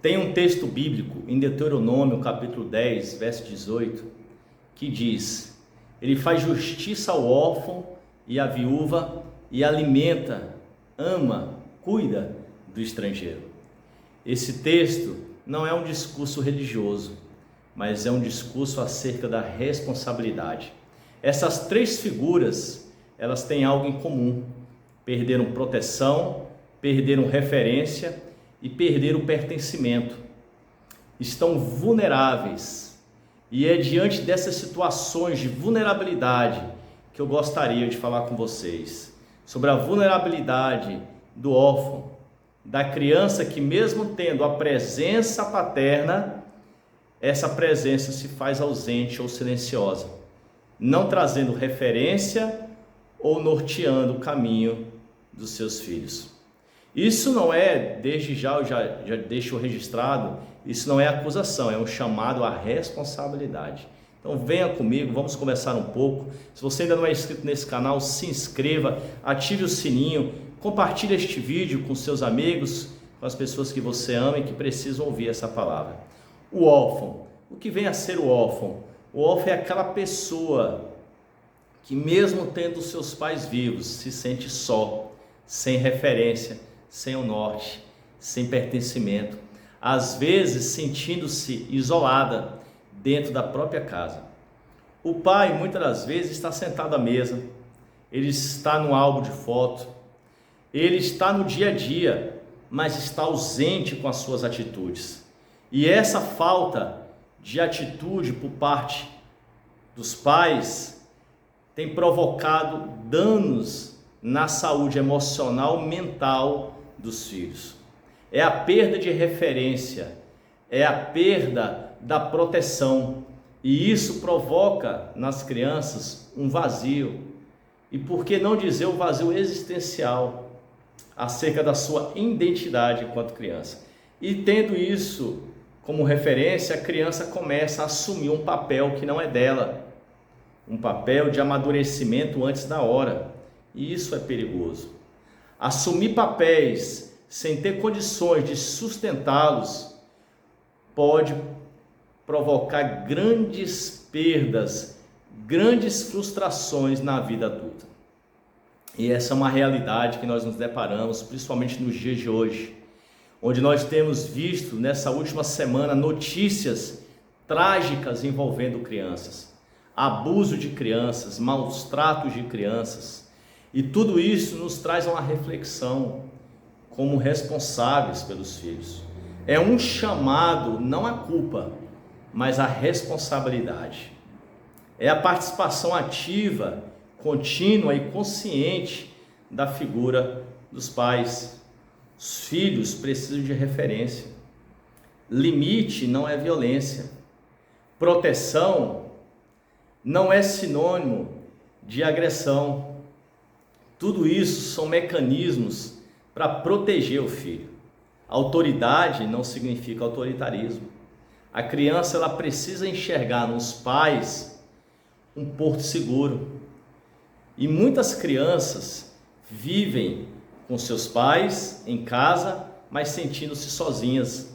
Tem um texto bíblico em Deuteronômio, capítulo 10, verso 18, que diz: Ele faz justiça ao órfão e à viúva e alimenta, ama, cuida do estrangeiro. Esse texto não é um discurso religioso, mas é um discurso acerca da responsabilidade. Essas três figuras, elas têm algo em comum: perderam proteção, perderam referência e perderam pertencimento. Estão vulneráveis, e é diante dessas situações de vulnerabilidade que eu gostaria de falar com vocês sobre a vulnerabilidade do órfão, da criança que, mesmo tendo a presença paterna, essa presença se faz ausente ou silenciosa, não trazendo referência ou norteando o caminho dos seus filhos. Isso não é, desde já eu já deixo registrado, isso não é acusação, é um chamado à responsabilidade. Então venha comigo, vamos conversar um pouco. Se você ainda não é inscrito nesse canal, se inscreva, ative o sininho, compartilhe este vídeo com seus amigos, com as pessoas que você ama e que precisam ouvir essa palavra. O órfão, o que vem a ser o órfão? O órfão é aquela pessoa que, mesmo tendo seus pais vivos, se sente só, sem referência, sem o norte, sem pertencimento, às vezes sentindo-se isolada dentro da própria casa. O pai, muitas das vezes, está sentado à mesa, ele está no álbum de foto, ele está no dia a dia, mas está ausente com as suas atitudes. E essa falta de atitude por parte dos pais tem provocado danos na saúde emocional e mental dos filhos. É a perda de referência, é a perda da proteção, e isso provoca nas crianças um vazio, e por que não dizer o vazio existencial acerca da sua identidade enquanto criança. E tendo isso como referência, a criança começa a assumir um papel que não é dela, um papel de amadurecimento antes da hora, e isso é perigoso. Assumir papéis sem ter condições de sustentá-los pode provocar grandes perdas, grandes frustrações na vida adulta. E essa é uma realidade que nós nos deparamos, principalmente nos dias de hoje, onde nós temos visto nessa última semana notícias trágicas envolvendo crianças, abuso de crianças, maus tratos de crianças, e tudo isso nos traz uma reflexão como responsáveis pelos filhos. É um chamado, não a culpa, mas a responsabilidade. É a participação ativa, contínua e consciente da figura dos pais. Os filhos precisam de referência. Limite não é violência. Proteção não é sinônimo de agressão. Tudo isso são mecanismos para proteger o filho. Autoridade não significa autoritarismo. A criança, ela precisa enxergar nos pais um porto seguro. E muitas crianças vivem com seus pais em casa, mas sentindo-se sozinhas,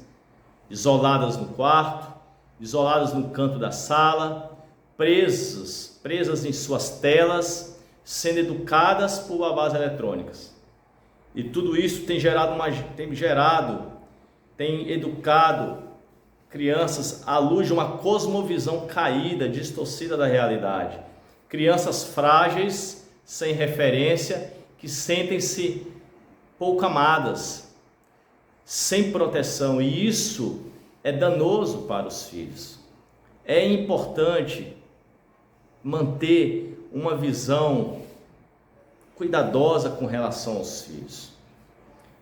isoladas no quarto, isoladas no canto da sala, presas em suas telas, sendo educadas por babás eletrônicas. E tudo isso tem educado crianças à luz de uma cosmovisão caída, distorcida da realidade. Crianças frágeis, sem referência, que sentem-se pouco amadas, sem proteção, e isso é danoso para os filhos. É importante manter uma visão cuidadosa com relação aos filhos.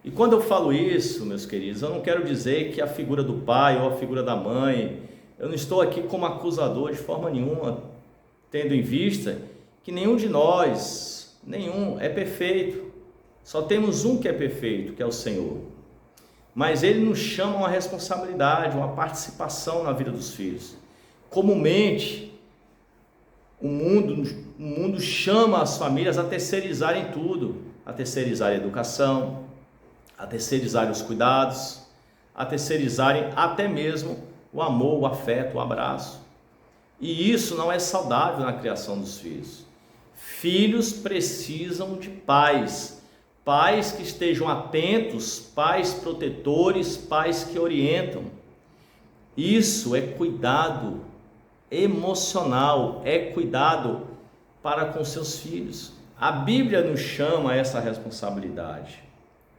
E quando eu falo isso, meus queridos, eu não quero dizer que a figura do pai ou a figura da mãe, eu não estou aqui como acusador de forma nenhuma, tendo em vista que nenhum de nós, é perfeito. Só temos um que é perfeito, que é o Senhor. Mas Ele nos chama a uma responsabilidade, uma participação na vida dos filhos. Comumente, o mundo chama as famílias a terceirizarem tudo, a terceirizar a educação, a terceirizar os cuidados, a terceirizarem até mesmo o amor, o afeto, o abraço. E isso não é saudável na criação dos filhos. Filhos precisam de pais, pais que estejam atentos, pais protetores, pais que orientam. Isso é cuidado emocional, é cuidado para com seus filhos. A Bíblia nos chama a essa responsabilidade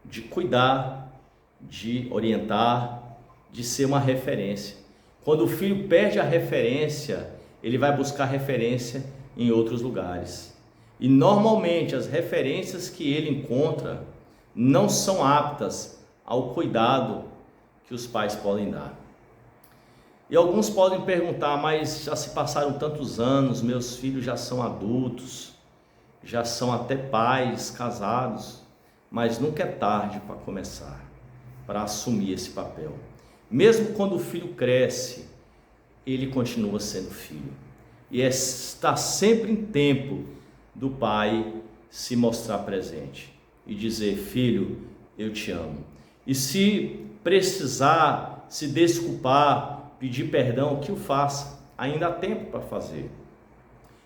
de cuidar, de orientar, de ser uma referência. Quando o filho perde a referência, ele vai buscar referência em outros lugares. E normalmente as referências que ele encontra não são aptas ao cuidado que os pais podem dar. E alguns podem perguntar, mas já se passaram tantos anos, meus filhos já são adultos, já são até pais, casados, mas nunca é tarde para começar, para assumir esse papel. Mesmo quando o filho cresce, ele continua sendo filho. E está sempre em tempo do pai se mostrar presente e dizer: filho, eu te amo. E se precisar se desculpar, pedir perdão, que o faça. Ainda há tempo para fazer.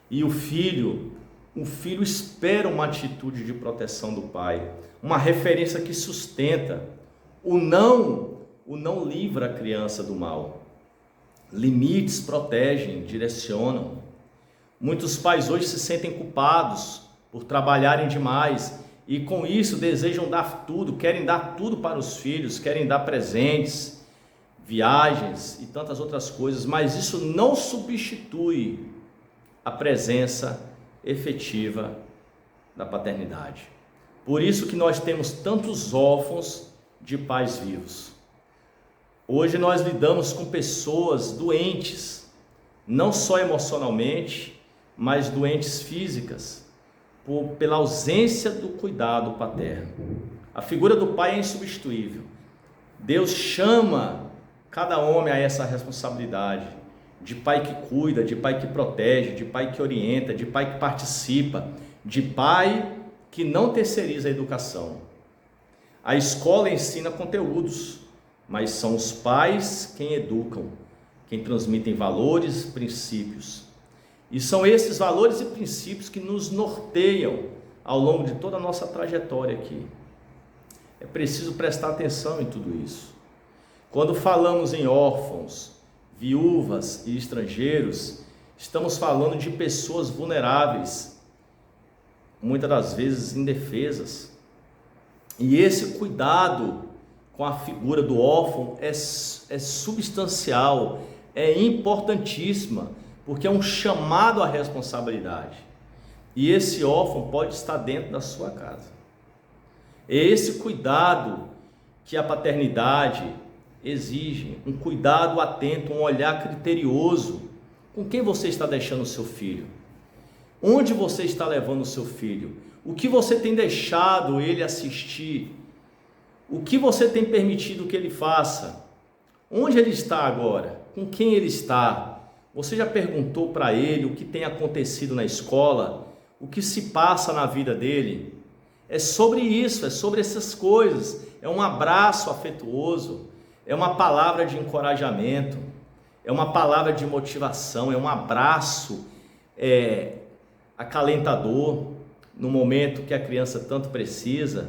E o filho espera uma atitude de proteção do pai, uma referência que sustenta. O não livra a criança do mal. Limites protegem, direcionam. Muitos pais hoje se sentem culpados por trabalharem demais e com isso desejam dar tudo, querem dar tudo para os filhos, querem dar presentes, viagens e tantas outras coisas, mas isso não substitui a presença efetiva da paternidade. Por isso que nós temos tantos órfãos de pais vivos. Hoje nós lidamos com pessoas doentes, não só emocionalmente, mas doentes físicas, pela ausência do cuidado paterno. A figura do pai é insubstituível. Deus chama cada homem a essa responsabilidade de pai que cuida, de pai que protege, de pai que orienta, de pai que participa, de pai que não terceiriza a educação. A escola ensina conteúdos, mas são os pais quem educam, quem transmitem valores, princípios. E são esses valores e princípios que nos norteiam ao longo de toda a nossa trajetória aqui. É preciso prestar atenção em tudo isso. Quando falamos em órfãos, viúvas e estrangeiros, estamos falando de pessoas vulneráveis, muitas das vezes indefesas. E esse cuidado com a figura do órfão é substancial, é importantíssima, porque é um chamado à responsabilidade. E esse órfão pode estar dentro da sua casa. É esse cuidado que a paternidade exige, um cuidado atento, um olhar criterioso. Com quem você está deixando o seu filho? Onde você está levando o seu filho? O que você tem deixado ele assistir? O que você tem permitido que ele faça? Onde ele está agora? Com quem ele está? Você já perguntou para ele o que tem acontecido na escola? O que se passa na vida dele? É sobre isso, é sobre essas coisas. É um abraço afetuoso, é uma palavra de encorajamento, é uma palavra de motivação, é um abraço acalentador no momento que a criança tanto precisa.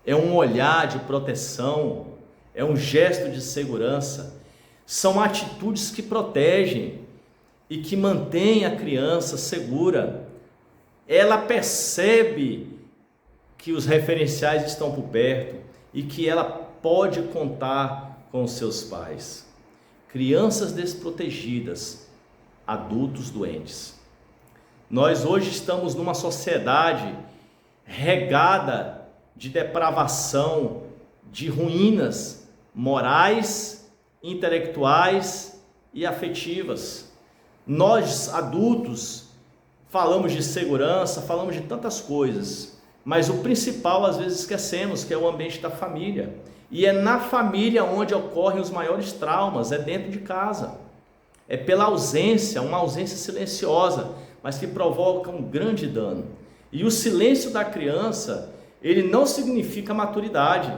É um olhar de proteção, é um gesto de segurança. São atitudes que protegem e que mantêm a criança segura. Ela percebe que os referenciais estão por perto e que ela pode contar com os seus pais. Crianças desprotegidas, adultos doentes. Nós hoje estamos numa sociedade regada de depravação, de ruínas morais, intelectuais e afetivas. Nós, adultos, falamos de segurança, falamos de tantas coisas, mas o principal às vezes esquecemos, que é o ambiente da família. E é na família onde ocorrem os maiores traumas, é dentro de casa. É pela ausência, uma ausência silenciosa, mas que provoca um grande dano. E o silêncio da criança, ele não significa maturidade,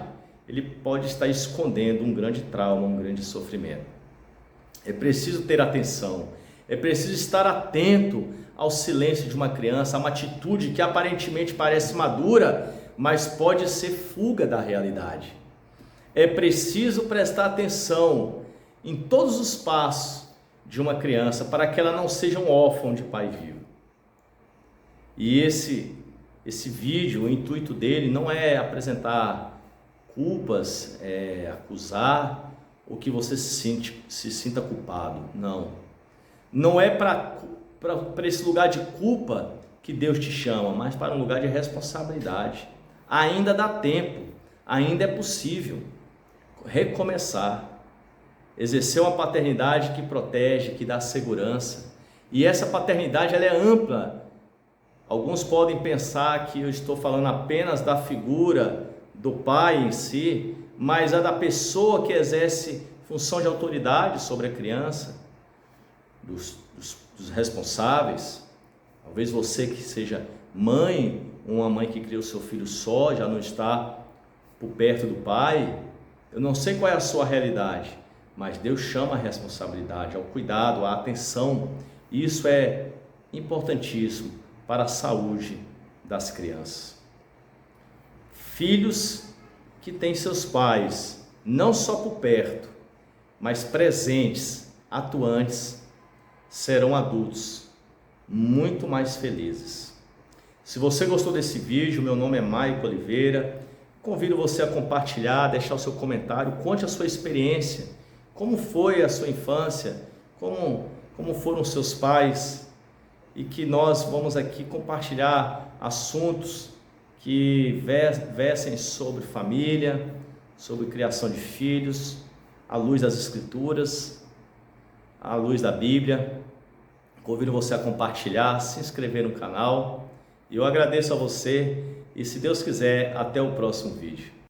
ele pode estar escondendo um grande trauma, um grande sofrimento. É preciso ter atenção, é preciso estar atento ao silêncio de uma criança, a uma atitude que aparentemente parece madura, mas pode ser fuga da realidade. É preciso prestar atenção em todos os passos de uma criança para que ela não seja um órfão de pai vivo. E esse vídeo, o intuito dele não é apresentar culpas, acusar ou que você se sinta culpado. Não é para esse lugar de culpa que Deus te chama, mas para um lugar de responsabilidade. Ainda dá tempo, ainda é possível recomeçar, exercer uma paternidade que protege, que dá segurança. E essa paternidade ela é ampla. Alguns podem pensar que eu estou falando apenas da figura do pai em si, mas a da pessoa que exerce função de autoridade sobre a criança, dos responsáveis. Talvez você que seja mãe, uma mãe que criou seu filho só, já não está por perto do pai. Eu não sei qual é a sua realidade, mas Deus chama a responsabilidade, ao cuidado, à atenção. Isso é importantíssimo para a saúde das crianças. Filhos que têm seus pais não só por perto, mas presentes, atuantes, serão adultos muito mais felizes. Se você gostou desse vídeo, meu nome é Maico Oliveira, convido você a compartilhar, deixar o seu comentário, conte a sua experiência, como foi a sua infância, como foram os seus pais, e que nós vamos aqui compartilhar assuntos que versem sobre família, sobre criação de filhos, à luz das Escrituras, à luz da Bíblia. Convido você a compartilhar, se inscrever no canal. Eu agradeço a você e, se Deus quiser, até o próximo vídeo.